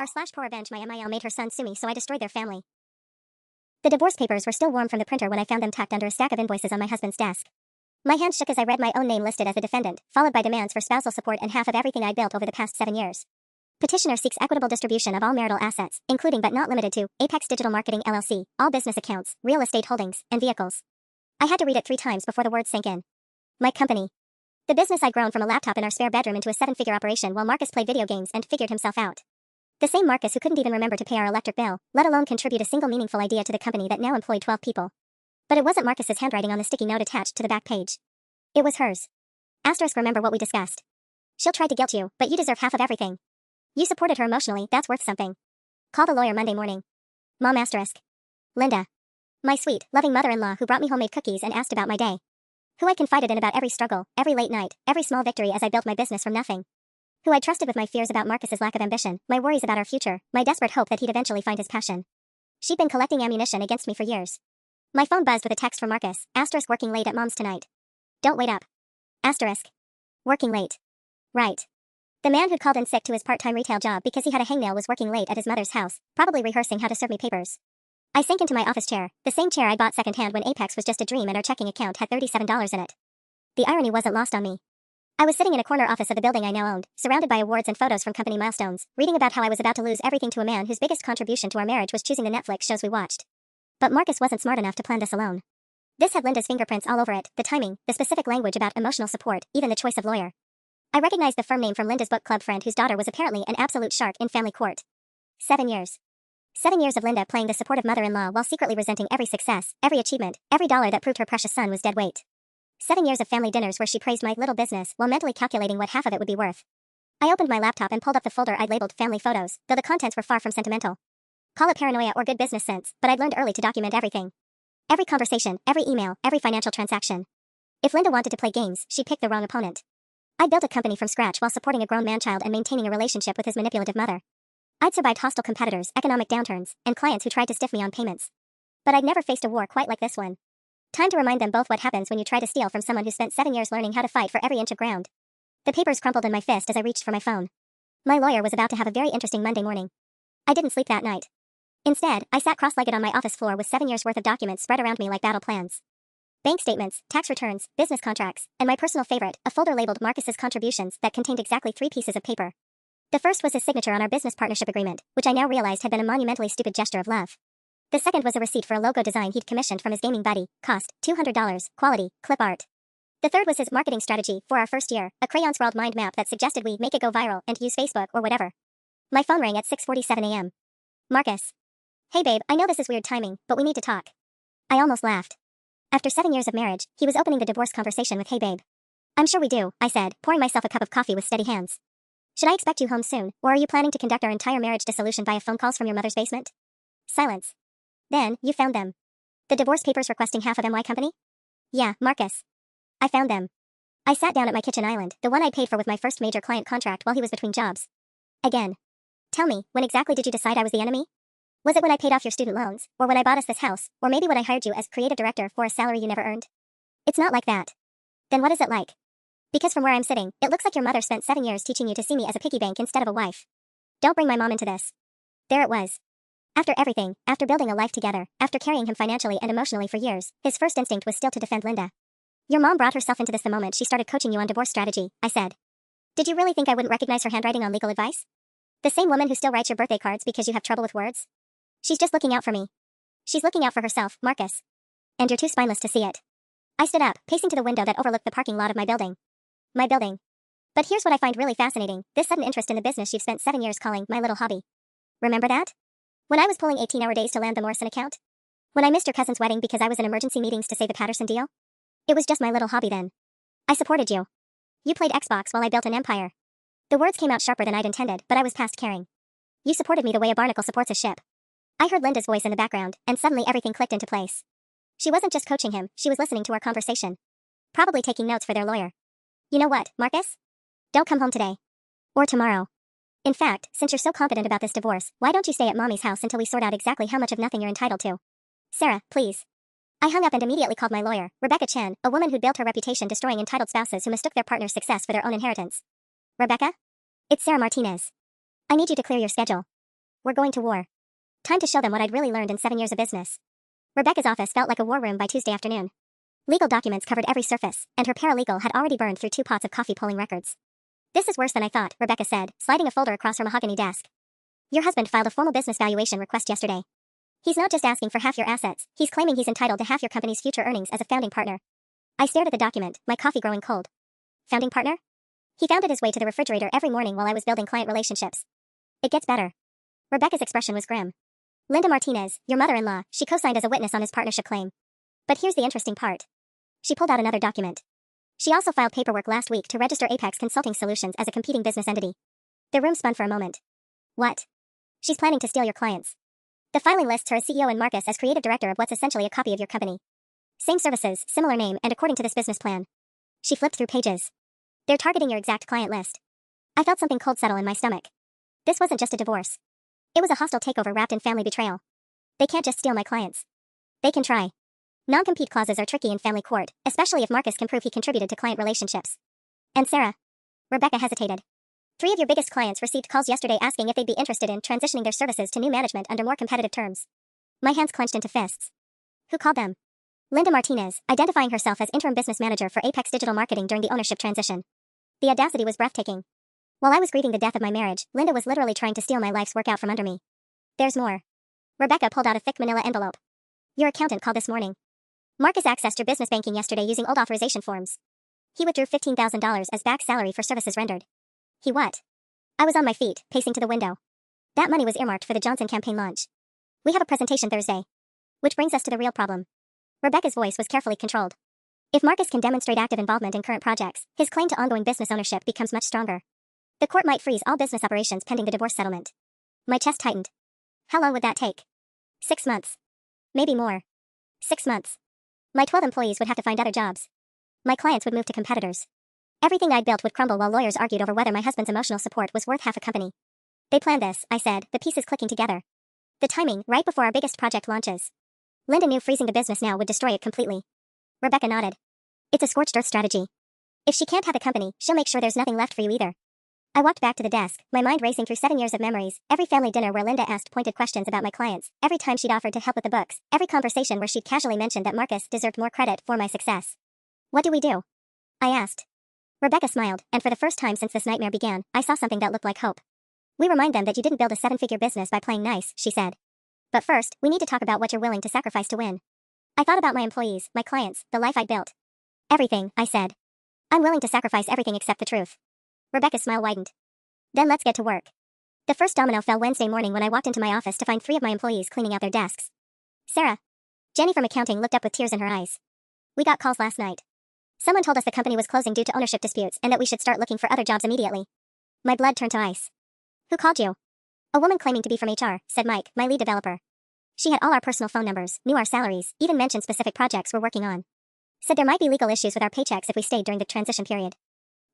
r/ProRevenge my MIL made her son sue me, so I destroyed their family. The divorce papers were still warm from the printer when I found them tucked under a stack of invoices on my husband's desk. My hand shook as I read my own name listed as the defendant, followed by demands for spousal support and half of everything I'd built over the past 7 years. Petitioner seeks equitable distribution of all marital assets, including but not limited to Apex Digital Marketing LLC, all business accounts, real estate holdings, and vehicles. I had to read it 3 times before the words sank in. My company. The business I'd grown from a laptop in our spare bedroom into a 7-figure operation while Marcus played video games and figured himself out. The same Marcus who couldn't even remember to pay our electric bill, let alone contribute a single meaningful idea to the company that now employed 12 people. But it wasn't Marcus's handwriting on the sticky note attached to the back page. It was hers. Asterisk, remember what we discussed. She'll try to guilt you, but you deserve half of everything. You supported her emotionally, that's worth something. Call the lawyer Monday morning. Mom asterisk. Linda. My sweet, loving mother-in-law who brought me homemade cookies and asked about my day. Who I confided in about every struggle, every late night, every small victory as I built my business from nothing. Who I trusted with my fears about Marcus's lack of ambition, my worries about our future, my desperate hope that he'd eventually find his passion. She'd been collecting ammunition against me for years. My phone buzzed with a text from Marcus, asterisk working late at mom's tonight. Don't wait up. Asterisk. Working late. Right. The man who'd called in sick to his part-time retail job because he had a hangnail was working late at his mother's house, probably rehearsing how to serve me papers. I sank into my office chair, the same chair I bought secondhand when Apex was just a dream and our checking account had $37 in it. The irony wasn't lost on me. I was sitting in a corner office of the building I now owned, surrounded by awards and photos from company milestones, reading about how I was about to lose everything to a man whose biggest contribution to our marriage was choosing the Netflix shows we watched. But Marcus wasn't smart enough to plan this alone. This had Linda's fingerprints all over it, the timing, the specific language about emotional support, even the choice of lawyer. I recognized the firm name from Linda's book club friend whose daughter was apparently an absolute shark in family court. 7 years. 7 years of Linda playing the supportive mother-in-law while secretly resenting every success, every achievement, every dollar that proved her precious son was dead weight. 7 years of family dinners where she praised my little business while mentally calculating what half of it would be worth. I opened my laptop and pulled up the folder I'd labeled family photos, though the contents were far from sentimental. Call it paranoia or good business sense, but I'd learned early to document everything. Every conversation, every email, every financial transaction. If Linda wanted to play games, she picked the wrong opponent. I built a company from scratch while supporting a grown man-child and maintaining a relationship with his manipulative mother. I'd survived hostile competitors, economic downturns, and clients who tried to stiff me on payments. But I'd never faced a war quite like this one. Time to remind them both what happens when you try to steal from someone who spent 7 years learning how to fight for every inch of ground. The papers crumpled in my fist as I reached for my phone. My lawyer was about to have a very interesting Monday morning. I didn't sleep that night. Instead, I sat cross-legged on my office floor with 7 years' worth of documents spread around me like battle plans. Bank statements, tax returns, business contracts, and my personal favorite, a folder labeled Marcus's contributions that contained exactly 3 pieces of paper. The first was his signature on our business partnership agreement, which I now realized had been a monumentally stupid gesture of love. The second was a receipt for a logo design he'd commissioned from his gaming buddy, cost $200, quality, clip art. The third was his marketing strategy for our first year, a crayon-scrawled mind map that suggested we make it go viral and use Facebook or whatever. My phone rang at 6:47 a.m. Marcus. Hey babe, I know this is weird timing, but we need to talk. I almost laughed. After 7 years of marriage, he was opening the divorce conversation with hey babe. I'm sure we do, I said, pouring myself a cup of coffee with steady hands. Should I expect you home soon, or are you planning to conduct our entire marriage dissolution via phone calls from your mother's basement? Silence. Then, you found them. The divorce papers requesting half of my company? Yeah, Marcus. I found them. I sat down at my kitchen island, the one I paid for with my first major client contract while he was between jobs. Again. Tell me, when exactly did you decide I was the enemy? Was it when I paid off your student loans, or when I bought us this house, or maybe when I hired you as creative director for a salary you never earned? It's not like that. Then what is it like? Because from where I'm sitting, it looks like your mother spent 7 years teaching you to see me as a piggy bank instead of a wife. Don't bring my mom into this. There it was. After everything, after building a life together, after carrying him financially and emotionally for years, his first instinct was still to defend Linda. Your mom brought herself into this the moment she started coaching you on divorce strategy, I said. Did you really think I wouldn't recognize her handwriting on legal advice? The same woman who still writes your birthday cards because you have trouble with words? She's just looking out for me. She's looking out for herself, Marcus. And you're too spineless to see it. I stood up, pacing to the window that overlooked the parking lot of my building. My building. But here's what I find really fascinating, this sudden interest in the business you've spent 7 years calling my little hobby. Remember that? When I was pulling 18-hour days to land the Morrison account? When I missed your cousin's wedding because I was in emergency meetings to save the Patterson deal? It was just my little hobby then. I supported you. You played Xbox while I built an empire. The words came out sharper than I'd intended, but I was past caring. You supported me the way a barnacle supports a ship. I heard Linda's voice in the background, and suddenly everything clicked into place. She wasn't just coaching him, she was listening to our conversation. Probably taking notes for their lawyer. You know what, Marcus? Don't come home today. Or tomorrow. In fact, since you're so confident about this divorce, why don't you stay at mommy's house until we sort out exactly how much of nothing you're entitled to? Sarah, please. I hung up and immediately called my lawyer, Rebecca Chen, a woman who'd built her reputation destroying entitled spouses who mistook their partner's success for their own inheritance. Rebecca? It's Sarah Martinez. I need you to clear your schedule. We're going to war. Time to show them what I'd really learned in 7 years of business. Rebecca's office felt like a war room by Tuesday afternoon. Legal documents covered every surface, and her paralegal had already burned through 2 pots of coffee polling records. This is worse than I thought, Rebecca said, sliding a folder across her mahogany desk. Your husband filed a formal business valuation request yesterday. He's not just asking for half your assets, he's claiming he's entitled to half your company's future earnings as a founding partner. I stared at the document, my coffee growing cold. Founding partner? He found it his way to the refrigerator every morning while I was building client relationships. It gets better. Rebecca's expression was grim. Linda Martinez, your mother-in-law, she co-signed as a witness on his partnership claim. But here's the interesting part. She pulled out another document. She also filed paperwork last week to register Apex Consulting Solutions as a competing business entity. The room spun for a moment. What? She's planning to steal your clients. The filing lists her as CEO and Marcus as creative director of what's essentially a copy of your company. Same services, similar name, and according to this business plan. She flipped through pages. They're targeting your exact client list. I felt something cold settle in my stomach. This wasn't just a divorce. It was a hostile takeover wrapped in family betrayal. They can't just steal my clients. They can try. Non-compete clauses are tricky in family court, especially if Marcus can prove he contributed to client relationships. And Sarah? Rebecca hesitated. 3 of your biggest clients received calls yesterday asking if they'd be interested in transitioning their services to new management under more competitive terms. My hands clenched into fists. Who called them? Linda Martinez, identifying herself as interim business manager for Apex Digital Marketing during the ownership transition. The audacity was breathtaking. While I was grieving the death of my marriage, Linda was literally trying to steal my life's work out from under me. There's more. Rebecca pulled out a thick manila envelope. Your accountant called this morning. Marcus accessed your business banking yesterday using old authorization forms. He withdrew $15,000 as back salary for services rendered. He what? I was on my feet, pacing to the window. That money was earmarked for the Johnson campaign launch. We have a presentation Thursday. Which brings us to the real problem. Rebecca's voice was carefully controlled. If Marcus can demonstrate active involvement in current projects, his claim to ongoing business ownership becomes much stronger. The court might freeze all business operations pending the divorce settlement. My chest tightened. How long would that take? 6 months. Maybe more. 6 months. My 12 employees would have to find other jobs. My clients would move to competitors. Everything I'd built would crumble while lawyers argued over whether my husband's emotional support was worth half a company. They planned this, I said, the pieces clicking together. The timing, right before our biggest project launches. Linda knew freezing the business now would destroy it completely. Rebecca nodded. It's a scorched earth strategy. If she can't have the company, she'll make sure there's nothing left for you either. I walked back to the desk, my mind racing through 7 years of memories, every family dinner where Linda asked pointed questions about my clients, every time she'd offered to help with the books, every conversation where she'd casually mentioned that Marcus deserved more credit for my success. What do we do? I asked. Rebecca smiled, and for the first time since this nightmare began, I saw something that looked like hope. We remind them that you didn't build a 7-figure business by playing nice, she said. But first, we need to talk about what you're willing to sacrifice to win. I thought about my employees, my clients, the life I'd built. Everything, I said. I'm willing to sacrifice everything except the truth. Rebecca's smile widened. Then let's get to work. The first domino fell Wednesday morning when I walked into my office to find 3 of my employees cleaning out their desks. Sarah. Jenny from accounting looked up with tears in her eyes. We got calls last night. Someone told us the company was closing due to ownership disputes and that we should start looking for other jobs immediately. My blood turned to ice. Who called you? A woman claiming to be from HR, said Mike, my lead developer. She had all our personal phone numbers, knew our salaries, even mentioned specific projects we're working on. Said there might be legal issues with our paychecks if we stayed during the transition period.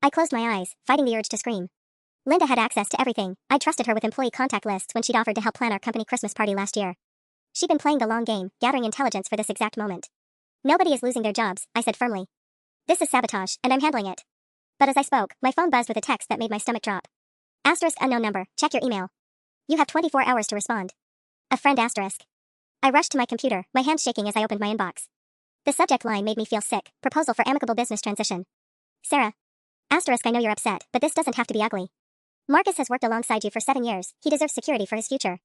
I closed my eyes, fighting the urge to scream. Linda had access to everything. I trusted her with employee contact lists when she'd offered to help plan our company Christmas party last year. She'd been playing the long game, gathering intelligence for this exact moment. Nobody is losing their jobs, I said firmly. This is sabotage, and I'm handling it. But as I spoke, my phone buzzed with a text that made my stomach drop. Asterisk unknown number, check your email. You have 24 hours to respond. A friend asterisk. I rushed to my computer, my hands shaking as I opened my inbox. The subject line made me feel sick, proposal for amicable business transition. Sarah. Asterisk I know you're upset, but this doesn't have to be ugly. Marcus has worked alongside you for 7 years, he deserves security for his future.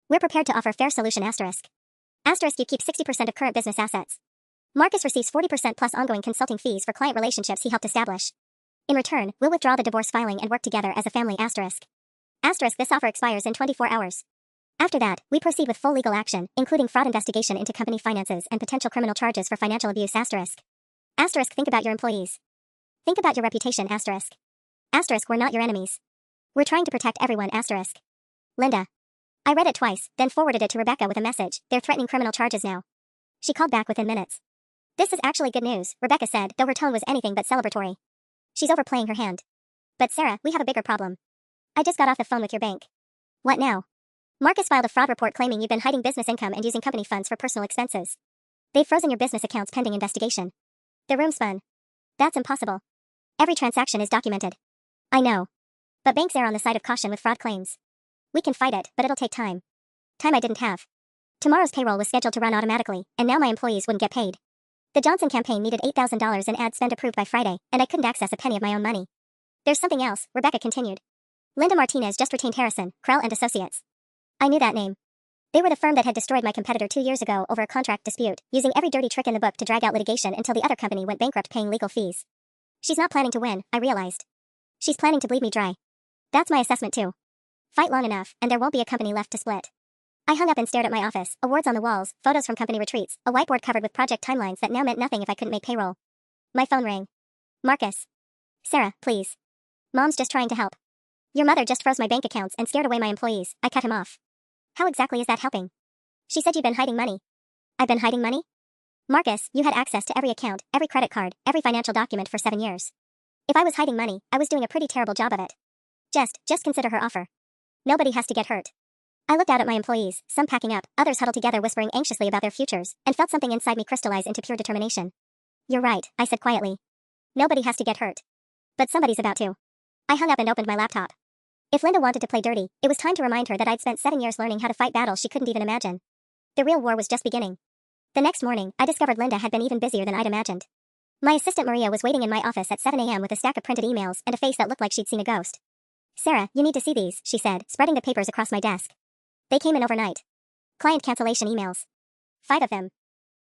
We're prepared to offer fair solution asterisk. Asterisk you keep 60% of current business assets. Marcus receives 40% plus ongoing consulting fees for client relationships he helped establish. In return, we'll withdraw the divorce filing and work together as a family asterisk. Asterisk this offer expires in 24 hours. After that, we proceed with full legal action, including fraud investigation into company finances and potential criminal charges for financial abuse asterisk. Asterisk think about your employees. Think about your reputation asterisk. Asterisk we're not your enemies. We're trying to protect everyone asterisk. Linda. I read it twice, then forwarded it to Rebecca with a message. They're threatening criminal charges now. She called back within minutes. This is actually good news, Rebecca said, though her tone was anything but celebratory. She's overplaying her hand. But Sarah, we have a bigger problem. I just got off the phone with your bank. What now? Marcus filed a fraud report claiming you've been hiding business income and using company funds for personal expenses. They've frozen your business accounts pending investigation. The room spun. That's impossible. Every transaction is documented. I know. But banks err on the side of caution with fraud claims. We can fight it, but it'll take time. Time I didn't have. Tomorrow's payroll was scheduled to run automatically, and now my employees wouldn't get paid. The Johnson campaign needed $8,000 in ad spend approved by Friday, and I couldn't access a penny of my own money. There's something else, Rebecca continued. Linda Martinez just retained Harrison, Krell and Associates. I knew that name. They were the firm that had destroyed my competitor 2 years ago over a contract dispute, using every dirty trick in the book to drag out litigation until the other company went bankrupt paying legal fees. She's not planning to win, I realized. She's planning to bleed me dry. That's my assessment too. Fight long enough, and there won't be a company left to split. I hung up and stared at my office, awards on the walls, photos from company retreats, a whiteboard covered with project timelines that now meant nothing if I couldn't make payroll. My phone rang. Marcus. Sarah, please. Mom's just trying to help. Your mother just froze my bank accounts and scared away my employees. I cut him off. How exactly is that helping? She said you've been hiding money. I've been hiding money? Marcus, you had access to every account, every credit card, every financial document for 7 years. If I was hiding money, I was doing a pretty terrible job of it. Just consider her offer. Nobody has to get hurt. I looked out at my employees, some packing up, others huddled together whispering anxiously about their futures, and felt something inside me crystallize into pure determination. You're right, I said quietly. Nobody has to get hurt. But somebody's about to. I hung up and opened my laptop. If Linda wanted to play dirty, it was time to remind her that I'd spent 7 years learning how to fight battles she couldn't even imagine. The real war was just beginning. The next morning, I discovered Linda had been even busier than I'd imagined. My assistant Maria was waiting in my office at 7 a.m. with a stack of printed emails and a face that looked like she'd seen a ghost. Sarah, you need to see these, she said, spreading the papers across my desk. They came in overnight. Client cancellation emails. 5 of them.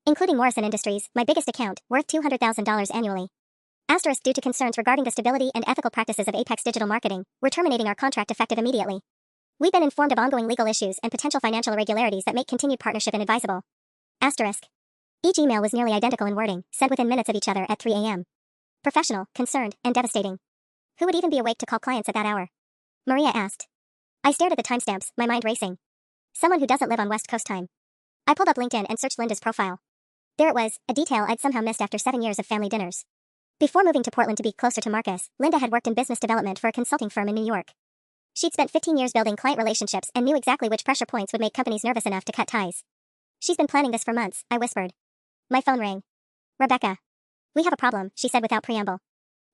Including Morrison Industries, my biggest account, worth $200,000 annually. Asterisk, due to concerns regarding the stability and ethical practices of Apex Digital Marketing, we're terminating our contract effective immediately. We've been informed of ongoing legal issues and potential financial irregularities that make continued partnership inadvisable. Asterisk. Each email was nearly identical in wording, sent within minutes of each other at 3 a.m. Professional, concerned, and devastating. Who would even be awake to call clients at that hour? Maria asked. I stared at the timestamps, my mind racing. Someone who doesn't live on West Coast time. I pulled up LinkedIn and searched Linda's profile. There it was, a detail I'd somehow missed after 7 years of family dinners. Before moving to Portland to be closer to Marcus, Linda had worked in business development for a consulting firm in New York. She'd spent 15 years building client relationships and knew exactly which pressure points would make companies nervous enough to cut ties. She's been planning this for months, I whispered. My phone rang. Rebecca. We have a problem, she said without preamble.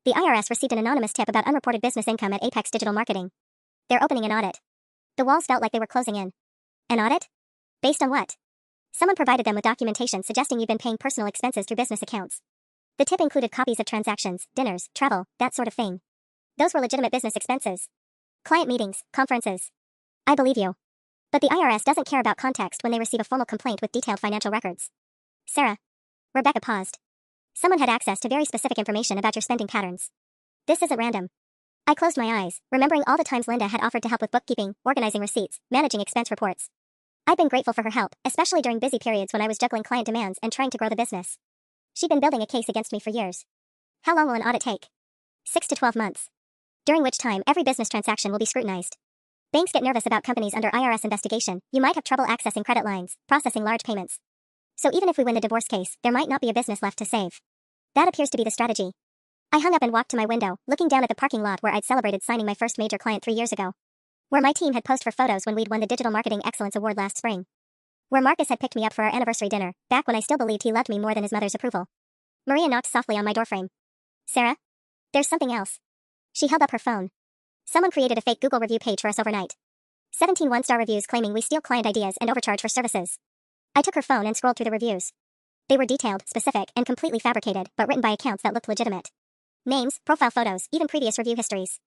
The IRS received an anonymous tip about unreported business income at Apex Digital Marketing. They're opening an audit. The walls felt like they were closing in. An audit? Based on what? Someone provided them with documentation suggesting you've been paying personal expenses through business accounts. The tip included copies of transactions, dinners, travel, that sort of thing. Those were legitimate business expenses. Client meetings, conferences. I believe you. But the IRS doesn't care about context when they receive a formal complaint with detailed financial records. Sarah. Rebecca paused. Someone had access to very specific information about your spending patterns. This isn't random. I closed my eyes, remembering all the times Linda had offered to help with bookkeeping, organizing receipts, managing expense reports. I'd been grateful for her help, especially during busy periods when I was juggling client demands and trying to grow the business. She'd been building a case against me for years. How long will an audit take? 6 to 12 months. During which time every business transaction will be scrutinized. Banks get nervous about companies under IRS investigation. You might have trouble accessing credit lines, processing large payments. So even if we win the divorce case, there might not be a business left to save. That appears to be the strategy. I hung up and walked to my window, looking down at the parking lot where I'd celebrated signing my first major client 3 years ago. Where my team had posed for photos when we'd won the Digital Marketing Excellence Award last spring. Where Marcus had picked me up for our anniversary dinner, back when I still believed he loved me more than his mother's approval. Maria knocked softly on my doorframe. Sarah? There's something else. She held up her phone. Someone created a fake Google review page for us overnight. 17 one-star reviews claiming we steal client ideas and overcharge for services. I took her phone and scrolled through the reviews. They were detailed, specific, and completely fabricated, but written by accounts that looked legitimate. Names, profile photos, even previous review histories.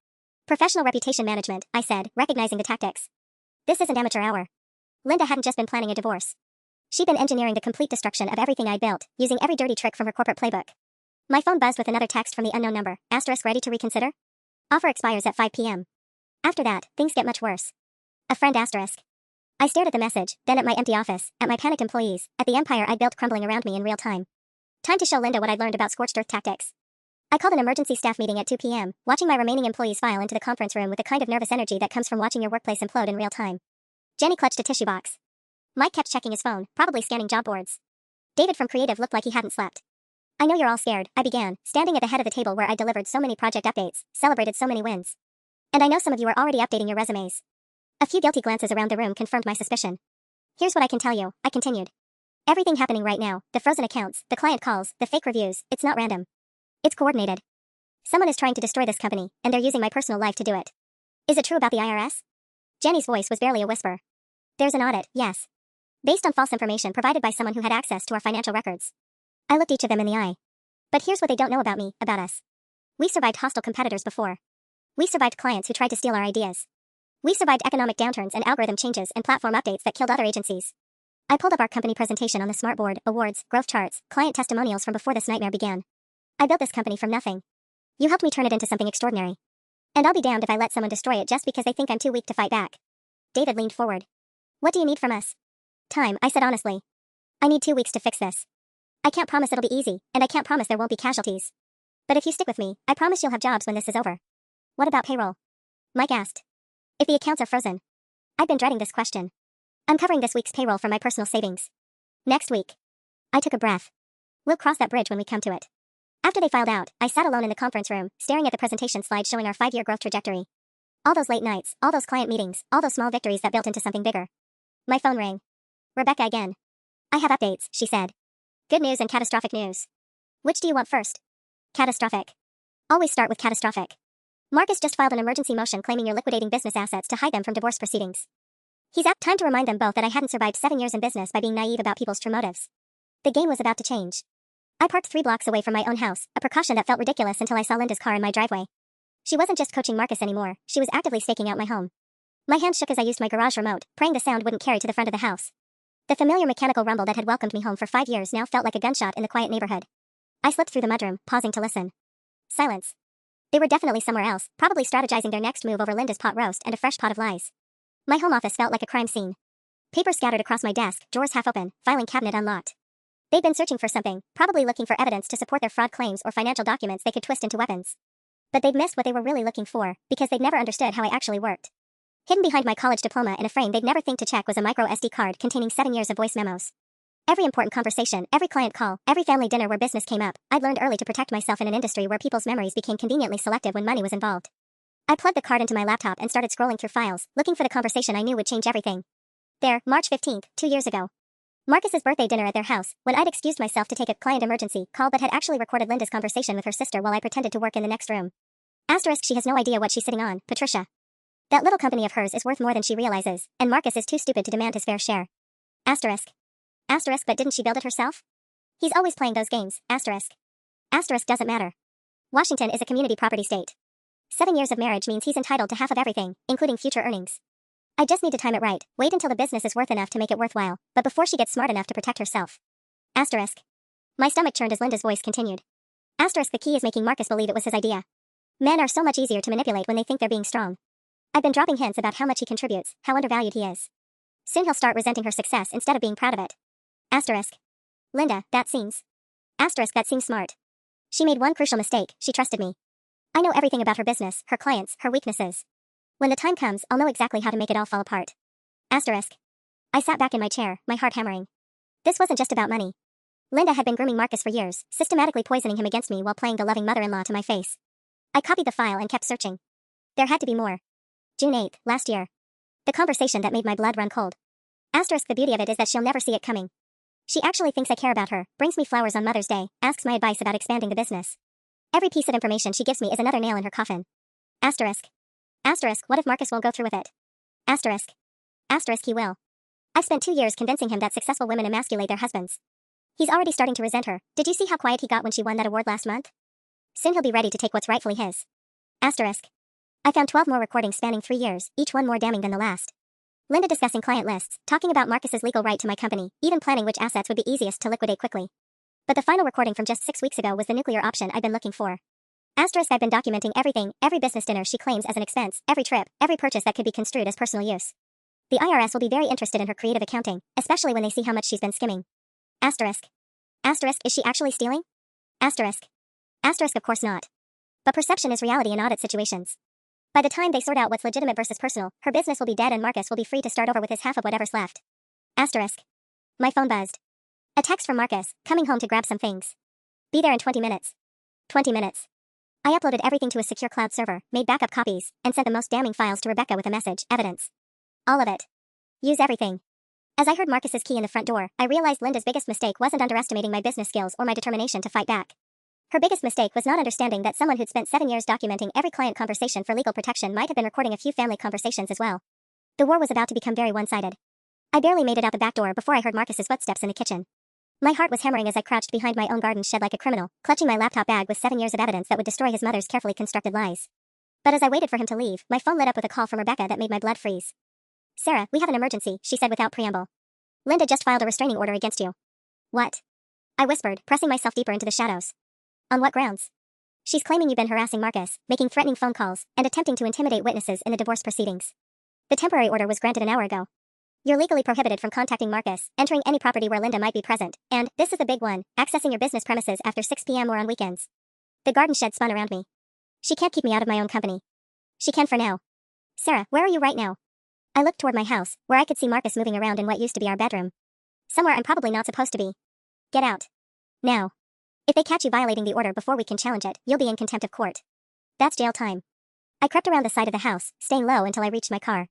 Professional reputation management, I said, recognizing the tactics. This isn't amateur hour. Linda hadn't just been planning a divorce. She'd been engineering the complete destruction of everything I'd built, using every dirty trick from her corporate playbook. My phone buzzed with another text from the unknown number, asterisk ready to reconsider? Offer expires at 5 p.m. After that, things get much worse. A friend asterisk. I stared at the message, then at my empty office, at my panicked employees, at the empire I'd built crumbling around me in real time. Time to show Linda what I'd learned about scorched earth tactics. I called an emergency staff meeting at 2 p.m., watching my remaining employees file into the conference room with the kind of nervous energy that comes from watching your workplace implode in real time. Jenny clutched a tissue box. Mike kept checking his phone, probably scanning job boards. David from Creative looked like he hadn't slept. I know you're all scared, I began, standing at the head of the table where I delivered so many project updates, celebrated so many wins. And I know some of you are already updating your resumes. A few guilty glances around the room confirmed my suspicion. Here's what I can tell you, I continued. Everything happening right now, the frozen accounts, the client calls, the fake reviews, it's not random. It's coordinated. Someone is trying to destroy this company, and they're using my personal life to do it. Is it true about the IRS? Jenny's voice was barely a whisper. There's an audit, yes. Based on false information provided by someone who had access to our financial records. I looked each of them in the eye. But here's what they don't know about me, about us. We survived hostile competitors before. We survived clients who tried to steal our ideas. We survived economic downturns and algorithm changes and platform updates that killed other agencies. I pulled up our company presentation on the smartboard, awards, growth charts, client testimonials from before this nightmare began. I built this company from nothing. You helped me turn it into something extraordinary. And I'll be damned if I let someone destroy it just because they think I'm too weak to fight back. David leaned forward. What do you need from us? Time, I said honestly. I need 2 weeks to fix this. I can't promise it'll be easy, and I can't promise there won't be casualties. But if you stick with me, I promise you'll have jobs when this is over. What about payroll? Mike asked. If the accounts are frozen. I've been dreading this question. I'm covering this week's payroll from my personal savings. Next week. I took a breath. We'll cross that bridge when we come to it. After they filed out, I sat alone in the conference room, staring at the presentation slide showing our 5-year growth trajectory. All those late nights, all those client meetings, all those small victories that built into something bigger. My phone rang. Rebecca again. I have updates, she said. Good news and catastrophic news. Which do you want first? Catastrophic. Always start with catastrophic. Marcus just filed an emergency motion claiming you're liquidating business assets to hide them from divorce proceedings. He's apt time to remind them both that I hadn't survived 7 years in business by being naive about people's true motives. The game was about to change. I parked 3 blocks away from my own house, a precaution that felt ridiculous until I saw Linda's car in my driveway. She wasn't just coaching Marcus anymore, she was actively staking out my home. My hands shook as I used my garage remote, praying the sound wouldn't carry to the front of the house. The familiar mechanical rumble that had welcomed me home for 5 years now felt like a gunshot in the quiet neighborhood. I slipped through the mudroom, pausing to listen. Silence. They were definitely somewhere else, probably strategizing their next move over Linda's pot roast and a fresh pot of lies. My home office felt like a crime scene. Papers scattered across my desk, drawers half open, filing cabinet unlocked. They'd been searching for something, probably looking for evidence to support their fraud claims or financial documents they could twist into weapons. But they'd missed what they were really looking for, because they'd never understood how I actually worked. Hidden behind my college diploma in a frame they'd never think to check was a micro SD card containing 7 years of voice memos. Every important conversation, every client call, every family dinner where business came up, I'd learned early to protect myself in an industry where people's memories became conveniently selective when money was involved. I plugged the card into my laptop and started scrolling through files, looking for the conversation I knew would change everything. There, March 15th, 2 years ago. Marcus's birthday dinner at their house, when I'd excused myself to take a client emergency call but had actually recorded Linda's conversation with her sister while I pretended to work in the next room. Asterisk, she has no idea what she's sitting on, Patricia. That little company of hers is worth more than she realizes, and Marcus is too stupid to demand his fair share. Asterisk. Asterisk, but didn't she build it herself? He's always playing those games, asterisk. Asterisk doesn't matter. Washington is a community property state. 7 years of marriage means he's entitled to half of everything, including future earnings. I just need to time it right, wait until the business is worth enough to make it worthwhile, but before she gets smart enough to protect herself. Asterisk. My stomach churned as Linda's voice continued. Asterisk, the key is making Marcus believe it was his idea. Men are so much easier to manipulate when they think they're being strong. I've been dropping hints about how much he contributes, how undervalued he is. Soon he'll start resenting her success instead of being proud of it. Asterisk. Linda, that seems. Asterisk, that seems smart. She made one crucial mistake, she trusted me. I know everything about her business, her clients, her weaknesses. When the time comes, I'll know exactly how to make it all fall apart. Asterisk. I sat back in my chair, my heart hammering. This wasn't just about money. Linda had been grooming Marcus for years, systematically poisoning him against me while playing the loving mother-in-law to my face. I copied the file and kept searching. There had to be more. June 8th, last year. The conversation that made my blood run cold. Asterisk, the beauty of it is that she'll never see it coming. She actually thinks I care about her, brings me flowers on Mother's Day, asks my advice about expanding the business. Every piece of information she gives me is another nail in her coffin. Asterisk. Asterisk, what if Marcus won't go through with it? Asterisk. Asterisk, he will. I've spent 2 years convincing him that successful women emasculate their husbands. He's already starting to resent her. Did you see how quiet he got when she won that award last month? Soon he'll be ready to take what's rightfully his. Asterisk. I found 12 more recordings spanning 3 years, each one more damning than the last. Linda discussing client lists, talking about Marcus's legal right to my company, even planning which assets would be easiest to liquidate quickly. But the final recording from just 6 weeks ago was the nuclear option I've been looking for. Asterisk, I've been documenting everything, every business dinner she claims as an expense, every trip, every purchase that could be construed as personal use. The IRS will be very interested in her creative accounting, especially when they see how much she's been skimming. Asterisk. Asterisk, is she actually stealing? Asterisk. Asterisk, of course not. But perception is reality in audit situations. By the time they sort out what's legitimate versus personal, her business will be dead and Marcus will be free to start over with his half of whatever's left. Asterisk. My phone buzzed. A text from Marcus, coming home to grab some things. Be there in 20 minutes. 20 minutes. I uploaded everything to a secure cloud server, made backup copies, and sent the most damning files to Rebecca with a message, evidence. All of it. Use everything. As I heard Marcus's key in the front door, I realized Linda's biggest mistake wasn't underestimating my business skills or my determination to fight back. Her biggest mistake was not understanding that someone who'd spent 7 years documenting every client conversation for legal protection might have been recording a few family conversations as well. The war was about to become very one-sided. I barely made it out the back door before I heard Marcus's footsteps in the kitchen. My heart was hammering as I crouched behind my own garden shed like a criminal, clutching my laptop bag with 7 years of evidence that would destroy his mother's carefully constructed lies. But as I waited for him to leave, my phone lit up with a call from Rebecca that made my blood freeze. "Sarah, we have an emergency," she said without preamble. "Linda just filed a restraining order against you." "What?" I whispered, pressing myself deeper into the shadows. "On what grounds?" "She's claiming you've been harassing Marcus, making threatening phone calls, and attempting to intimidate witnesses in the divorce proceedings. The temporary order was granted an hour ago. You're legally prohibited from contacting Marcus, entering any property where Linda might be present, and, this is the big one, accessing your business premises after 6 p.m. or on weekends." The garden shed spun around me. "She can't keep me out of my own company." "She can for now." "Sarah, where are you right now?" I looked toward my house, where I could see Marcus moving around in what used to be our bedroom. "Somewhere I'm probably not supposed to be." "Get out. Now. If they catch you violating the order before we can challenge it, you'll be in contempt of court. That's jail time." I crept around the side of the house, staying low until I reached my car.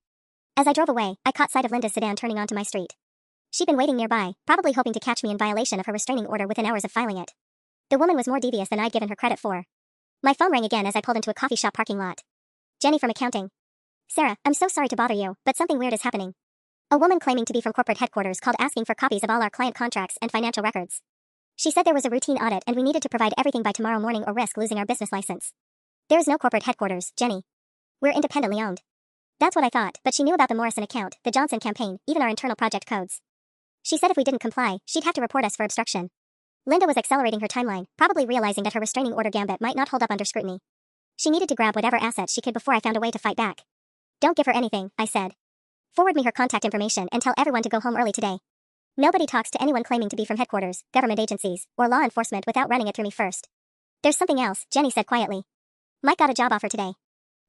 As I drove away, I caught sight of Linda's sedan turning onto my street. She'd been waiting nearby, probably hoping to catch me in violation of her restraining order within hours of filing it. The woman was more devious than I'd given her credit for. My phone rang again as I pulled into a coffee shop parking lot. "Jenny from accounting." "Sarah, I'm so sorry to bother you, but something weird is happening." A woman claiming to be from corporate headquarters called asking for copies of all our client contracts and financial records. She said there was a routine audit and we needed to provide everything by tomorrow morning or risk losing our business license. "There is no corporate headquarters, Jenny. We're independently owned." That's what I thought, but she knew about the Morrison account, the Johnson campaign, even our internal project codes. She said if we didn't comply, she'd have to report us for obstruction. Linda was accelerating her timeline, probably realizing that her restraining order gambit might not hold up under scrutiny. She needed to grab whatever assets she could before I found a way to fight back. "Don't give her anything," I said. "Forward me her contact information and tell everyone to go home early today. Nobody talks to anyone claiming to be from headquarters, government agencies, or law enforcement without running it through me first." "There's something else," Jenny said quietly. "Mike got a job offer today.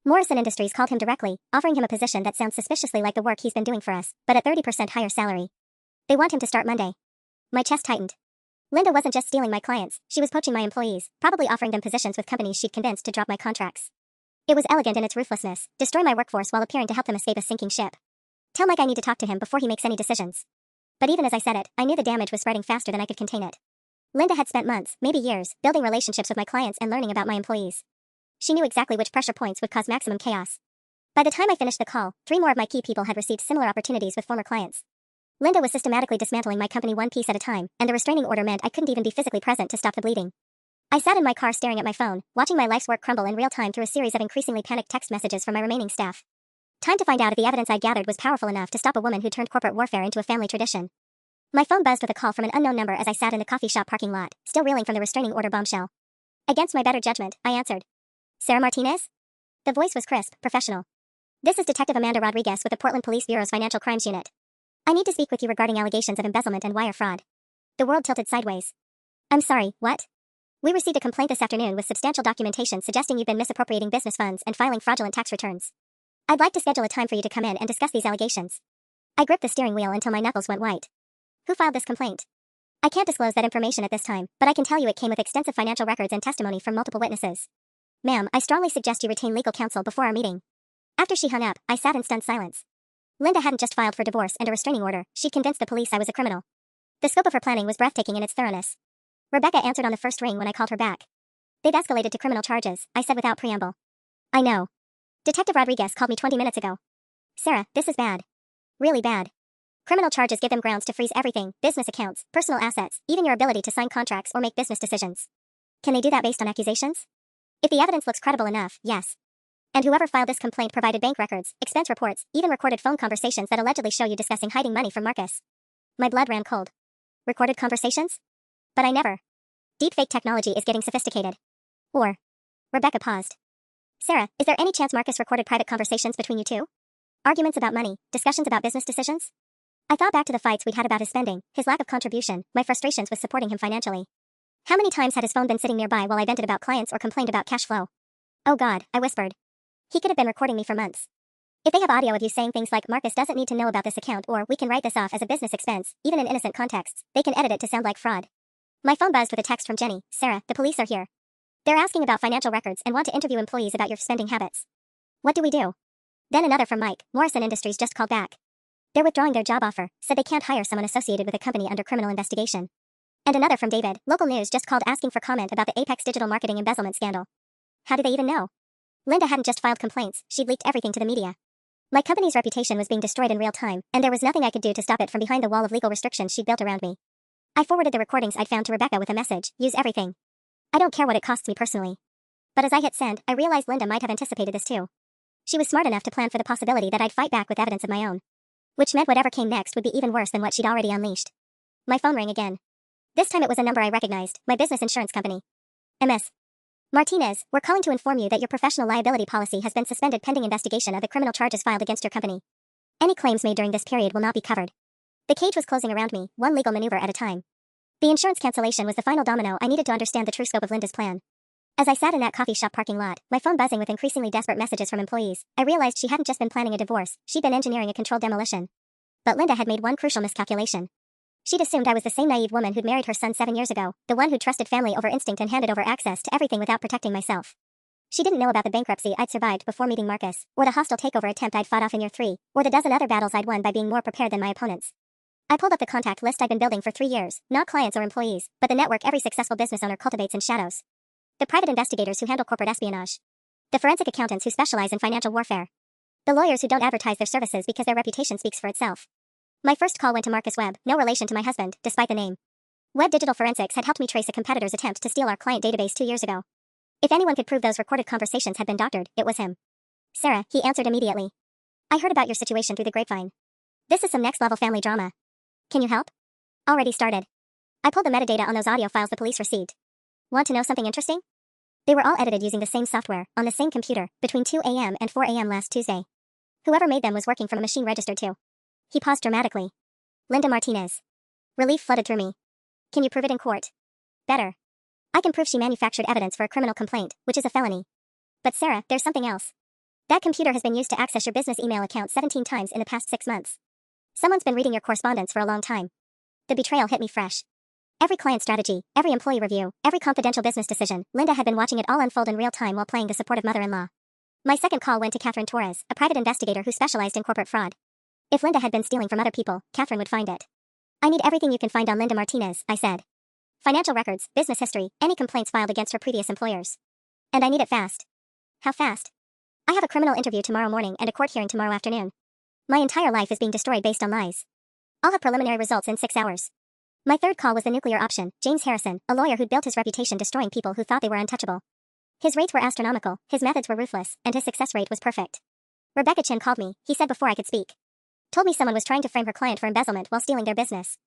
Morrison Industries called him directly, offering him a position that sounds suspiciously like the work he's been doing for us, but at 30% higher salary. They want him to start Monday." My chest tightened. Linda wasn't just stealing my clients, she was poaching my employees, probably offering them positions with companies she'd convinced to drop my contracts. It was elegant in its ruthlessness, destroy my workforce while appearing to help them escape a sinking ship. "Tell Mike I need to talk to him before he makes any decisions." But even as I said it, I knew the damage was spreading faster than I could contain it. Linda had spent months, maybe years, building relationships with my clients and learning about my employees. She knew exactly which pressure points would cause maximum chaos. By the time I finished the call, 3 more of my key people had received similar opportunities with former clients. Linda was systematically dismantling my company one piece at a time, and the restraining order meant I couldn't even be physically present to stop the bleeding. I sat in my car staring at my phone, watching my life's work crumble in real time through a series of increasingly panicked text messages from my remaining staff. Time to find out if the evidence I'd gathered was powerful enough to stop a woman who turned corporate warfare into a family tradition. My phone buzzed with a call from an unknown number as I sat in the coffee shop parking lot, still reeling from the restraining order bombshell. Against my better judgment, I answered. "Sarah Martinez?" The voice was crisp, professional. "This is Detective Amanda Rodriguez with the Portland Police Bureau's Financial Crimes Unit. I need to speak with you regarding allegations of embezzlement and wire fraud." The world tilted sideways. "I'm sorry, what?" "We received a complaint this afternoon with substantial documentation suggesting you've been misappropriating business funds and filing fraudulent tax returns. I'd like to schedule a time for you to come in and discuss these allegations." I gripped the steering wheel until my knuckles went white. "Who filed this complaint?" "I can't disclose that information at this time, but I can tell you it came with extensive financial records and testimony from multiple witnesses. Ma'am, I strongly suggest you retain legal counsel before our meeting." After she hung up, I sat in stunned silence. Linda hadn't just filed for divorce and a restraining order, she'd convinced the police I was a criminal. The scope of her planning was breathtaking in its thoroughness. Rebecca answered on the first ring when I called her back. "They've escalated to criminal charges," I said without preamble. "I know. Detective Rodriguez called me 20 minutes ago." "Sarah, this is bad. Really bad. Criminal charges give them grounds to freeze everything, business accounts, personal assets, even your ability to sign contracts or make business decisions. Can they do that based on accusations? If the evidence looks credible enough, yes. And whoever filed this complaint provided bank records, expense reports, even recorded phone conversations that allegedly show you discussing hiding money from Marcus." My blood ran cold. Recorded conversations? But I never. Deepfake technology is getting sophisticated. Or. Rebecca paused. "Sarah, is there any chance Marcus recorded private conversations between you two? Arguments about money, discussions about business decisions?" I thought back to the fights we'd had about his spending, his lack of contribution, my frustrations with supporting him financially. How many times had his phone been sitting nearby while I vented about clients or complained about cash flow? "Oh God," I whispered. "He could have been recording me for months. If they have audio of you saying things like Marcus doesn't need to know about this account or we can write this off as a business expense, even in innocent contexts, they can edit it to sound like fraud." My phone buzzed with a text from Jenny. "Sarah, the police are here. They're asking about financial records and want to interview employees about your spending habits. What do we do?" Then another from Mike. "Morrison Industries just called back. They're withdrawing their job offer, said they can't hire someone associated with a company under criminal investigation." And another from David. "Local news just called asking for comment about the Apex digital marketing embezzlement scandal." How do they even know? Linda hadn't just filed complaints, she'd leaked everything to the media. My company's reputation was being destroyed in real time, and there was nothing I could do to stop it from behind the wall of legal restrictions she'd built around me. I forwarded the recordings I'd found to Rebecca with a message: use everything. I don't care what it costs me personally. But as I hit send, I realized Linda might have anticipated this too. She was smart enough to plan for the possibility that I'd fight back with evidence of my own. Which meant whatever came next would be even worse than what she'd already unleashed. My phone rang again. This time it was a number I recognized, my business insurance company. Ms. Martinez, we're calling to inform you that your professional liability policy has been suspended pending investigation of the criminal charges filed against your company. Any claims made during this period will not be covered. The cage was closing around me, one legal maneuver at a time. The insurance cancellation was the final domino I needed to understand the true scope of Linda's plan. As I sat in that coffee shop parking lot, my phone buzzing with increasingly desperate messages from employees, I realized she hadn't just been planning a divorce, she'd been engineering a controlled demolition. But Linda had made one crucial miscalculation. She'd assumed I was the same naive woman who'd married her son 7 years ago, the one who'd trusted family over instinct and handed over access to everything without protecting myself. She didn't know about the bankruptcy I'd survived before meeting Marcus, or the hostile takeover attempt I'd fought off in year 3, or the dozen other battles I'd won by being more prepared than my opponents. I pulled up the contact list I'd been building for 3 years, not clients or employees, but the network every successful business owner cultivates in shadows. The private investigators who handle corporate espionage. The forensic accountants who specialize in financial warfare. The lawyers who don't advertise their services because their reputation speaks for itself. My first call went to Marcus Webb, no relation to my husband, despite the name. Webb Digital Forensics had helped me trace a competitor's attempt to steal our client database 2 years ago. If anyone could prove those recorded conversations had been doctored, it was him. Sarah, he answered immediately. I heard about your situation through the grapevine. This is some next-level family drama. Can you help? Already started. I pulled the metadata on those audio files the police received. Want to know something interesting? They were all edited using the same software, on the same computer, between 2 a.m. and 4 a.m. last Tuesday. Whoever made them was working from a machine registered to. He paused dramatically. Linda Martinez. Relief flooded through me. Can you prove it in court? Better. I can prove she manufactured evidence for a criminal complaint, which is a felony. But Sarah, there's something else. That computer has been used to access your business email account 17 times in the past 6 months. Someone's been reading your correspondence for a long time. The betrayal hit me fresh. Every client strategy, every employee review, every confidential business decision, Linda had been watching it all unfold in real time while playing the supportive mother-in-law. My second call went to Catherine Torres, a private investigator who specialized in corporate fraud. If Linda had been stealing from other people, Catherine would find it. I need everything you can find on Linda Martinez, I said. Financial records, business history, any complaints filed against her previous employers. And I need it fast. How fast? I have a criminal interview tomorrow morning and a court hearing tomorrow afternoon. My entire life is being destroyed based on lies. I'll have preliminary results in 6 hours. My third call was the nuclear option, James Harrison, a lawyer who'd built his reputation destroying people who thought they were untouchable. His rates were astronomical, his methods were ruthless, and his success rate was perfect. Rebecca Chin called me, he said before I could speak. Told me someone was trying to frame her client for embezzlement while stealing their business.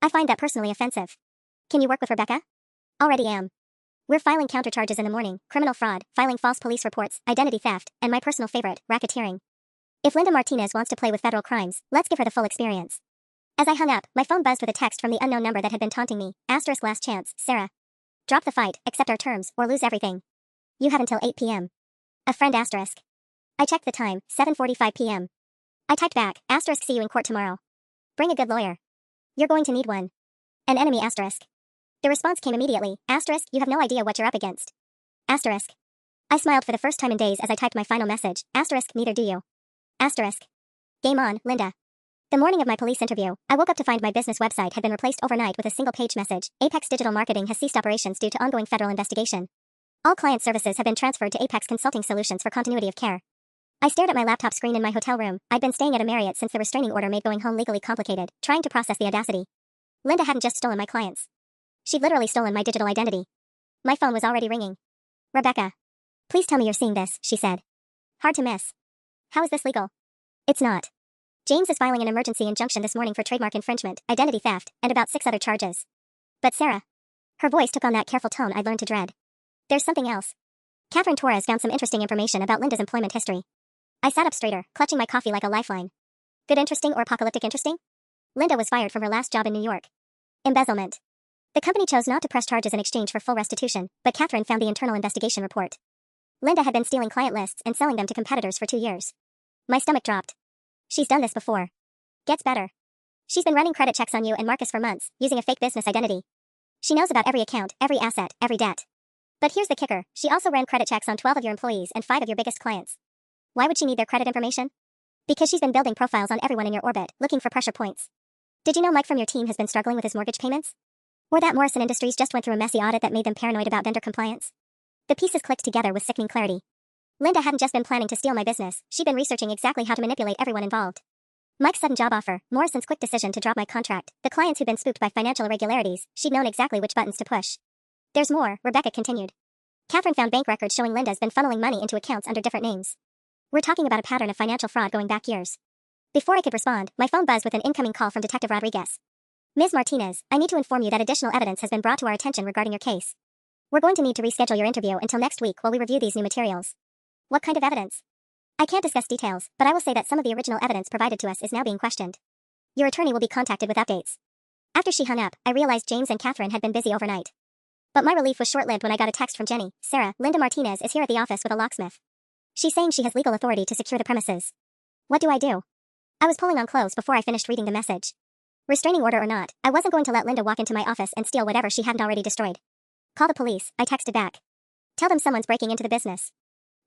I find that personally offensive. Can you work with Rebecca? Already am. We're filing countercharges in the morning, criminal fraud, filing false police reports, identity theft, and my personal favorite, racketeering. If Linda Martinez wants to play with federal crimes, let's give her the full experience. As I hung up, my phone buzzed with a text from the unknown number that had been taunting me. * last chance, Sarah. Drop the fight, accept our terms, or lose everything. You have until 8 p.m. A friend *. I checked the time, 7:45 p.m. I typed back, * see you in court tomorrow. Bring a good lawyer. You're going to need one. An enemy *. The response came immediately, * you have no idea what you're up against. *. I smiled for the first time in days as I typed my final message, * neither do you. * Game on, Linda. The morning of my police interview, I woke up to find my business website had been replaced overnight with a single-page message: Apex Digital Marketing has ceased operations due to ongoing federal investigation. All client services have been transferred to Apex Consulting Solutions for continuity of care. I stared at my laptop screen in my hotel room. I'd been staying at a Marriott since the restraining order made going home legally complicated, trying to process the audacity. Linda hadn't just stolen my clients. She'd literally stolen my digital identity. My phone was already ringing. Rebecca. Please tell me you're seeing this, she said. Hard to miss. How is this legal? It's not. James is filing an emergency injunction this morning for trademark infringement, identity theft, and about 6 other charges. But Sarah. Her voice took on that careful tone I'd learned to dread. There's something else. Catherine Torres found some interesting information about Linda's employment history. I sat up straighter, clutching my coffee like a lifeline. Good interesting or apocalyptic interesting? Linda was fired from her last job in New York. Embezzlement. The company chose not to press charges in exchange for full restitution, but Catherine found the internal investigation report. Linda had been stealing client lists and selling them to competitors for 2 years. My stomach dropped. She's done this before. Gets better. She's been running credit checks on you and Marcus for months, using a fake business identity. She knows about every account, every asset, every debt. But here's the kicker, she also ran credit checks on 12 of your employees and 5 of your biggest clients. Why would she need their credit information? Because she's been building profiles on everyone in your orbit, looking for pressure points. Did you know Mike from your team has been struggling with his mortgage payments? Or that Morrison Industries just went through a messy audit that made them paranoid about vendor compliance? The pieces clicked together with sickening clarity. Linda hadn't just been planning to steal my business, she'd been researching exactly how to manipulate everyone involved. Mike's sudden job offer, Morrison's quick decision to drop my contract, the clients who'd been spooked by financial irregularities, she'd known exactly which buttons to push. There's more, Rebecca continued. Catherine found bank records showing Linda's been funneling money into accounts under different names. We're talking about a pattern of financial fraud going back years. Before I could respond, my phone buzzed with an incoming call from Detective Rodriguez. Ms. Martinez, I need to inform you that additional evidence has been brought to our attention regarding your case. We're going to need to reschedule your interview until next week while we review these new materials. What kind of evidence? I can't discuss details, but I will say that some of the original evidence provided to us is now being questioned. Your attorney will be contacted with updates. After she hung up, I realized James and Catherine had been busy overnight. But my relief was short-lived when I got a text from Jenny. Sarah, Linda Martinez is here at the office with a locksmith. She's saying she has legal authority to secure the premises. What do I do? I was pulling on clothes before I finished reading the message. Restraining order or not, I wasn't going to let Linda walk into my office and steal whatever she hadn't already destroyed. Call the police, I texted back. Tell them someone's breaking into the business.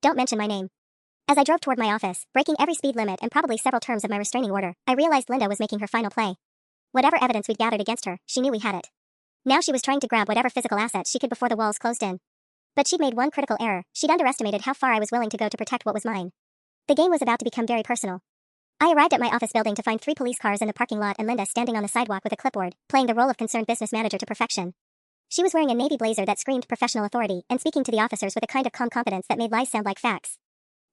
Don't mention my name. As I drove toward my office, breaking every speed limit and probably several terms of my restraining order, I realized Linda was making her final play. Whatever evidence we'd gathered against her, she knew we had it. Now she was trying to grab whatever physical assets she could before the walls closed in. But she'd made one critical error. She'd underestimated how far I was willing to go to protect what was mine. The game was about to become very personal. I arrived at my office building to find 3 police cars in the parking lot and Linda standing on the sidewalk with a clipboard, playing the role of concerned business manager to perfection. She was wearing a navy blazer that screamed professional authority and speaking to the officers with a kind of calm confidence that made lies sound like facts.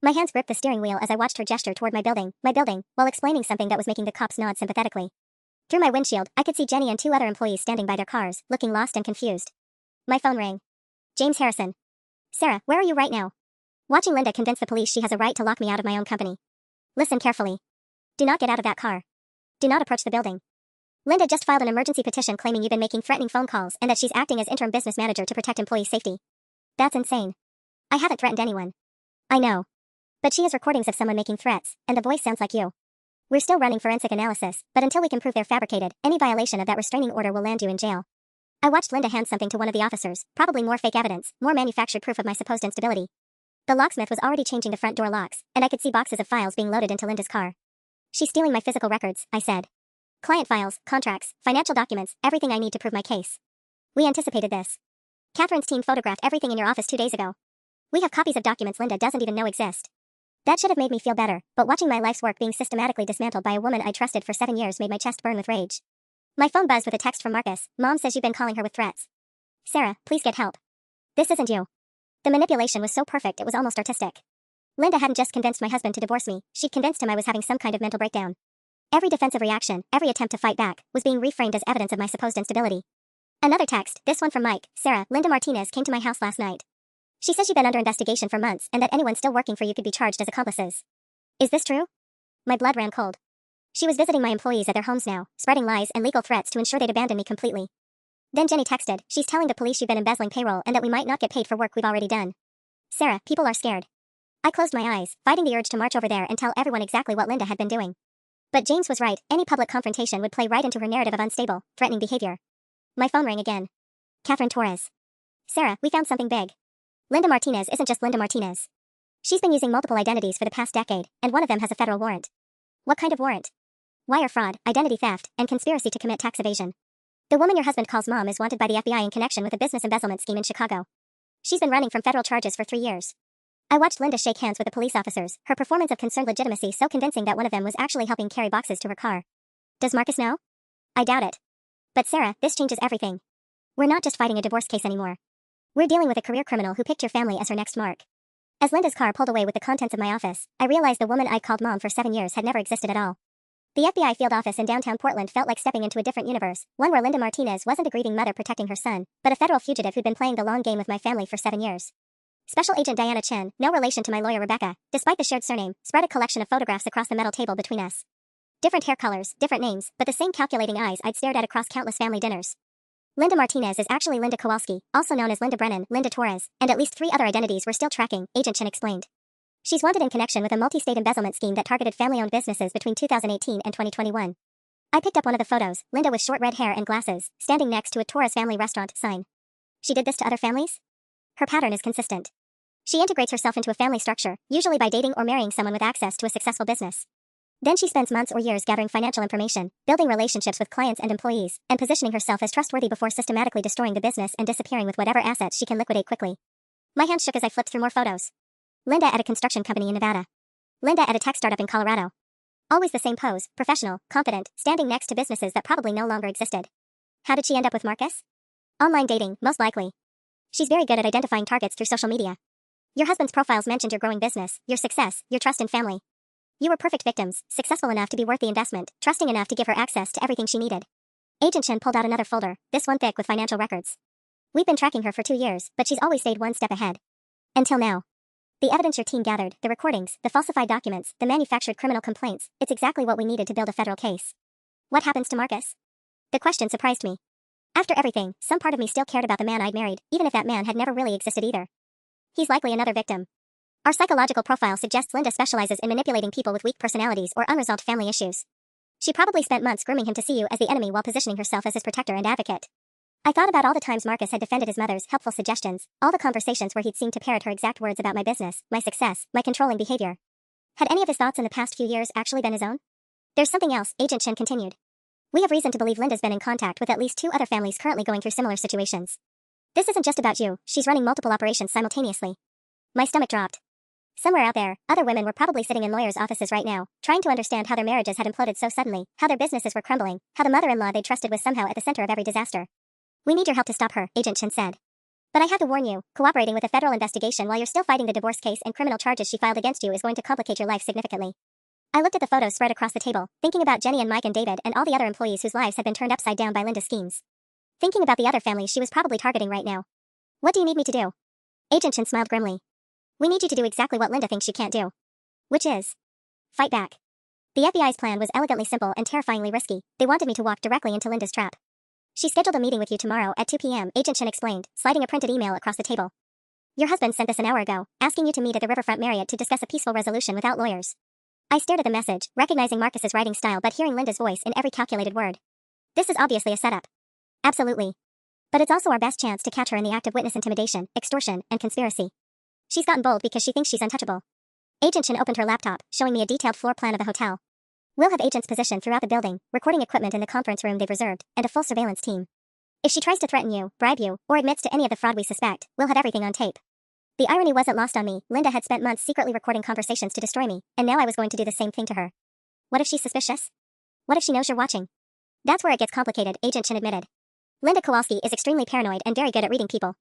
My hands gripped the steering wheel as I watched her gesture toward my building, while explaining something that was making the cops nod sympathetically. Through my windshield, I could see Jenny and 2 other employees standing by their cars, looking lost and confused. My phone rang. James Harrison. Sarah, where are you right now? Watching Linda convince the police she has a right to lock me out of my own company. Listen carefully. Do not get out of that car. Do not approach the building. Linda just filed an emergency petition claiming you've been making threatening phone calls and that she's acting as interim business manager to protect employee safety. That's insane. I haven't threatened anyone. I know. But she has recordings of someone making threats, and the voice sounds like you. We're still running forensic analysis, but until we can prove they're fabricated, any violation of that restraining order will land you in jail. I watched Linda hand something to one of the officers, probably more fake evidence, more manufactured proof of my supposed instability. The locksmith was already changing the front door locks, and I could see boxes of files being loaded into Linda's car. She's stealing my physical records, I said. Client files, contracts, financial documents, everything I need to prove my case. We anticipated this. Catherine's team photographed everything in your office 2 days ago. We have copies of documents Linda doesn't even know exist. That should have made me feel better, but watching my life's work being systematically dismantled by a woman I trusted for 7 years made my chest burn with rage. My phone buzzed with a text from Marcus. Mom says you've been calling her with threats. Sarah, please get help. This isn't you. The manipulation was so perfect it was almost artistic. Linda hadn't just convinced my husband to divorce me, she'd convinced him I was having some kind of mental breakdown. Every defensive reaction, every attempt to fight back, was being reframed as evidence of my supposed instability. Another text, this one from Mike. Sarah, Linda Martinez came to my house last night. She says you've been under investigation for months and that anyone still working for you could be charged as accomplices. Is this true? My blood ran cold. She was visiting my employees at their homes now, spreading lies and legal threats to ensure they'd abandon me completely. Then Jenny texted, she's telling the police you've been embezzling payroll and that we might not get paid for work we've already done. Sarah, people are scared. I closed my eyes, fighting the urge to march over there and tell everyone exactly what Linda had been doing. But James was right, any public confrontation would play right into her narrative of unstable, threatening behavior. My phone rang again. Catherine Torres. Sarah, we found something big. Linda Martinez isn't just Linda Martinez. She's been using multiple identities for the past decade, and one of them has a federal warrant. What kind of warrant? Wire fraud, identity theft, and conspiracy to commit tax evasion. The woman your husband calls mom is wanted by the FBI in connection with a business embezzlement scheme in Chicago. She's been running from federal charges for 3 years. I watched Linda shake hands with the police officers, her performance of concerned legitimacy so convincing that one of them was actually helping carry boxes to her car. Does Marcus know? I doubt it. But Sarah, this changes everything. We're not just fighting a divorce case anymore. We're dealing with a career criminal who picked your family as her next mark. As Linda's car pulled away with the contents of my office, I realized the woman I'd called mom for 7 years had never existed at all. The FBI field office in downtown Portland felt like stepping into a different universe, one where Linda Martinez wasn't a grieving mother protecting her son, but a federal fugitive who'd been playing the long game with my family for 7 years. Special Agent Diana Chen, no relation to my lawyer Rebecca, despite the shared surname, spread a collection of photographs across the metal table between us. Different hair colors, different names, but the same calculating eyes I'd stared at across countless family dinners. Linda Martinez is actually Linda Kowalski, also known as Linda Brennan, Linda Torres, and at least 3 other identities we're still tracking, Agent Chen explained. She's wanted in connection with a multi-state embezzlement scheme that targeted family-owned businesses between 2018 and 2021. I picked up one of the photos, Linda with short red hair and glasses, standing next to a Torres family restaurant sign. She did this to other families? Her pattern is consistent. She integrates herself into a family structure, usually by dating or marrying someone with access to a successful business. Then she spends months or years gathering financial information, building relationships with clients and employees, and positioning herself as trustworthy before systematically destroying the business and disappearing with whatever assets she can liquidate quickly. My hands shook as I flipped through more photos. Linda at a construction company in Nevada. Linda at a tech startup in Colorado. Always the same pose, professional, confident, standing next to businesses that probably no longer existed. How did she end up with Marcus? Online dating, most likely. She's very good at identifying targets through social media. Your husband's profiles mentioned your growing business, your success, your trust in family. You were perfect victims, successful enough to be worth the investment, trusting enough to give her access to everything she needed. Agent Shin pulled out another folder, this one thick with financial records. We've been tracking her for 2 years, but she's always stayed one step ahead. Until now. The evidence your team gathered, the recordings, the falsified documents, the manufactured criminal complaints, it's exactly what we needed to build a federal case. What happens to Marcus? The question surprised me. After everything, some part of me still cared about the man I'd married, even if that man had never really existed either. He's likely another victim. Our psychological profile suggests Linda specializes in manipulating people with weak personalities or unresolved family issues. She probably spent months grooming him to see you as the enemy while positioning herself as his protector and advocate. I thought about all the times Marcus had defended his mother's helpful suggestions, all the conversations where he'd seemed to parrot her exact words about my business, my success, my controlling behavior. Had any of his thoughts in the past few years actually been his own? There's something else, Agent Shin continued. We have reason to believe Linda's been in contact with at least 2 other families currently going through similar situations. This isn't just about you, she's running multiple operations simultaneously. My stomach dropped. Somewhere out there, other women were probably sitting in lawyers' offices right now, trying to understand how their marriages had imploded so suddenly, how their businesses were crumbling, how the mother-in-law they trusted was somehow at the center of every disaster. We need your help to stop her, Agent Shin said. But I have to warn you, cooperating with a federal investigation while you're still fighting the divorce case and criminal charges she filed against you is going to complicate your life significantly. I looked at the photos spread across the table, thinking about Jenny and Mike and David and all the other employees whose lives had been turned upside down by Linda's schemes. Thinking about the other families she was probably targeting right now. What do you need me to do? Agent Shin smiled grimly. We need you to do exactly what Linda thinks she can't do. Which is fight back. The FBI's plan was elegantly simple and terrifyingly risky. They wanted me to walk directly into Linda's trap. She scheduled a meeting with you tomorrow at 2 p.m., Agent Shin explained, sliding a printed email across the table. Your husband sent this an hour ago, asking you to meet at the Riverfront Marriott to discuss a peaceful resolution without lawyers. I stared at the message, recognizing Marcus's writing style but hearing Linda's voice in every calculated word. This is obviously a setup. Absolutely. But it's also our best chance to catch her in the act of witness intimidation, extortion, and conspiracy. She's gotten bold because she thinks she's untouchable. Agent Shin opened her laptop, showing me a detailed floor plan of the hotel. We'll have agents positioned throughout the building, recording equipment in the conference room they've reserved, and a full surveillance team. If she tries to threaten you, bribe you, or admits to any of the fraud we suspect, we'll have everything on tape. The irony wasn't lost on me. Linda had spent months secretly recording conversations to destroy me, and now I was going to do the same thing to her. What if she's suspicious? What if she knows you're watching? That's where it gets complicated, Agent Shin admitted. Linda Kowalski is extremely paranoid and very good at reading people.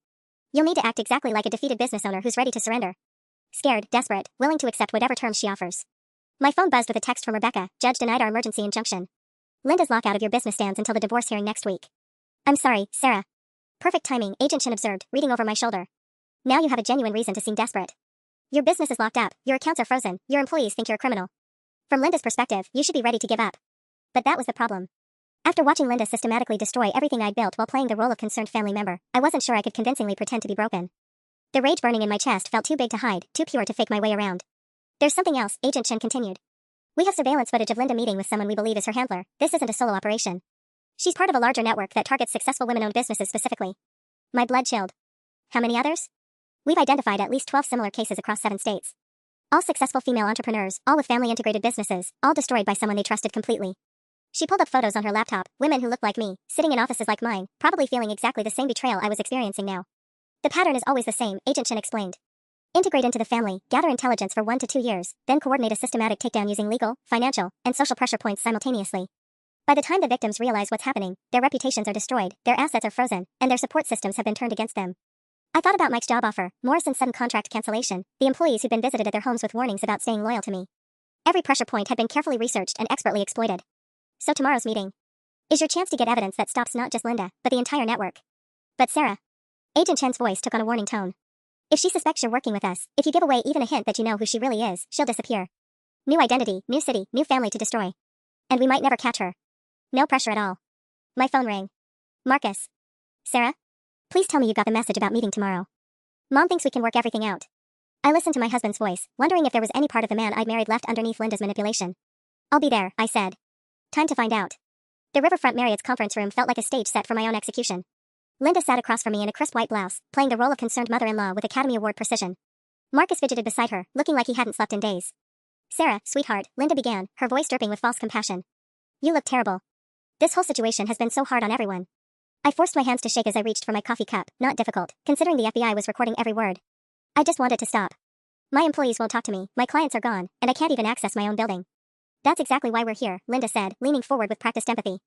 You'll need to act exactly like a defeated business owner who's ready to surrender. Scared, desperate, willing to accept whatever terms she offers. My phone buzzed with a text from Rebecca. Judge denied our emergency injunction. Linda's lockout of your business stands until the divorce hearing next week. I'm sorry, Sarah. Perfect timing, Agent Shin observed, reading over my shoulder. Now you have a genuine reason to seem desperate. Your business is locked up, your accounts are frozen, your employees think you're a criminal. From Linda's perspective, you should be ready to give up. But that was the problem. After watching Linda systematically destroy everything I'd built while playing the role of concerned family member, I wasn't sure I could convincingly pretend to be broken. The rage burning in my chest felt too big to hide, too pure to fake my way around. There's something else, Agent Shin continued. We have surveillance footage of Linda meeting with someone we believe is her handler. This isn't a solo operation. She's part of a larger network that targets successful women-owned businesses specifically. My blood chilled. How many others? We've identified at least 12 similar cases across 7 states. All successful female entrepreneurs, all with family-integrated businesses, all destroyed by someone they trusted completely. She pulled up photos on her laptop, women who looked like me, sitting in offices like mine, probably feeling exactly the same betrayal I was experiencing now. The pattern is always the same, Agent Shin explained. Integrate into the family, gather intelligence for 1 to 2 years, then coordinate a systematic takedown using legal, financial, and social pressure points simultaneously. By the time the victims realize what's happening, their reputations are destroyed, their assets are frozen, and their support systems have been turned against them. I thought about Mike's job offer, Morrison's sudden contract cancellation, the employees who'd been visited at their homes with warnings about staying loyal to me. Every pressure point had been carefully researched and expertly exploited. So tomorrow's meeting is your chance to get evidence that stops not just Linda, but the entire network. But Sarah. Agent Chen's voice took on a warning tone. If she suspects you're working with us, if you give away even a hint that you know who she really is, she'll disappear. New identity, new city, new family to destroy. And we might never catch her. No pressure at all. My phone rang. Marcus. Sarah? Please tell me you got the message about meeting tomorrow. Mom thinks we can work everything out. I listened to my husband's voice, wondering if there was any part of the man I'd married left underneath Linda's manipulation. I'll be there, I said. Time to find out. The Riverfront Marriott's conference room felt like a stage set for my own execution. Linda sat across from me in a crisp white blouse, playing the role of concerned mother-in-law with Academy Award precision. Marcus fidgeted beside her, looking like he hadn't slept in days. Sarah, sweetheart, Linda began, her voice dripping with false compassion. You look terrible. This whole situation has been so hard on everyone. I forced my hands to shake as I reached for my coffee cup, not difficult, considering the FBI was recording every word. I just wanted to stop. My employees won't talk to me, my clients are gone, and I can't even access my own building. That's exactly why we're here, Linda said, leaning forward with practiced empathy.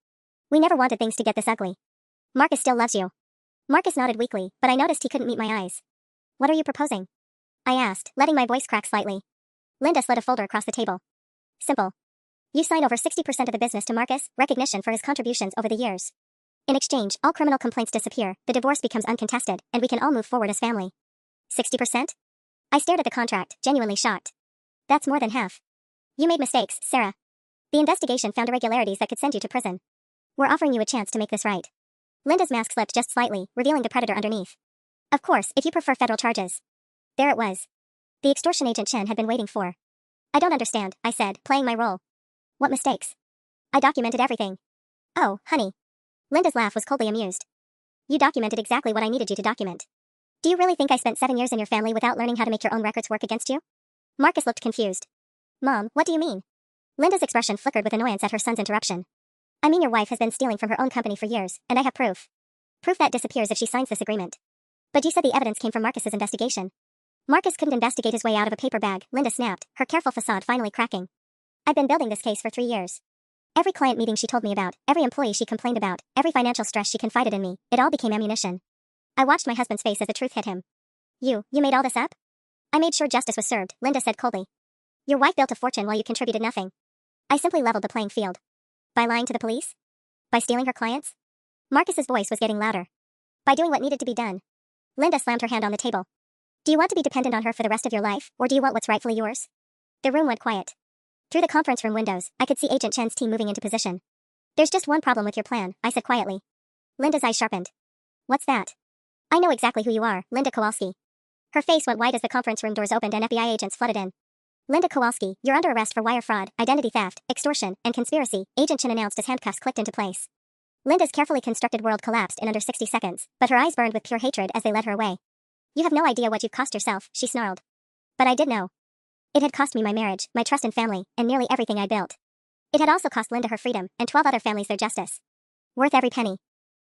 We never wanted things to get this ugly. Marcus still loves you. Marcus nodded weakly, but I noticed he couldn't meet my eyes. What are you proposing? I asked, letting my voice crack slightly. Linda slid a folder across the table. Simple. You sign over 60% of the business to Marcus, recognition for his contributions over the years. In exchange, all criminal complaints disappear, the divorce becomes uncontested, and we can all move forward as family. 60%? I stared at the contract, genuinely shocked. That's more than half. You made mistakes, Sarah. The investigation found irregularities that could send you to prison. We're offering you a chance to make this right. Linda's mask slipped just slightly, revealing the predator underneath. Of course, if you prefer federal charges. There it was. The extortion agent Chen had been waiting for. I don't understand, I said, playing my role. What mistakes? I documented everything. Oh, honey. Linda's laugh was coldly amused. You documented exactly what I needed you to document. Do you really think I spent 7 years in your family without learning how to make your own records work against you? Marcus looked confused. Mom, what do you mean? Linda's expression flickered with annoyance at her son's interruption. I mean your wife has been stealing from her own company for years, and I have proof. Proof that disappears if she signs this agreement. But you said the evidence came from Marcus's investigation. Marcus couldn't investigate his way out of a paper bag, Linda snapped, her careful facade finally cracking. I've been building this case for 3 years. Every client meeting she told me about, every employee she complained about, every financial stress she confided in me, it all became ammunition. I watched my husband's face as the truth hit him. You made all this up? I made sure justice was served, Linda said coldly. Your wife built a fortune while you contributed nothing. I simply leveled the playing field. By lying to the police? By stealing her clients? Marcus's voice was getting louder. By doing what needed to be done. Linda slammed her hand on the table. Do you want to be dependent on her for the rest of your life, or do you want what's rightfully yours? The room went quiet. Through the conference room windows, I could see Agent Chen's team moving into position. There's just one problem with your plan, I said quietly. Linda's eyes sharpened. What's that? I know exactly who you are, Linda Kowalski. Her face went white as the conference room doors opened and FBI agents flooded in. Linda Kowalski, you're under arrest for wire fraud, identity theft, extortion, and conspiracy, Agent Chen announced as handcuffs clicked into place. Linda's carefully constructed world collapsed in under 60 seconds, but her eyes burned with pure hatred as they led her away. You have no idea what you've cost yourself, she snarled. But I did know. It had cost me my marriage, my trust in family, and nearly everything I built. It had also cost Linda her freedom, and 12 other families their justice. Worth every penny.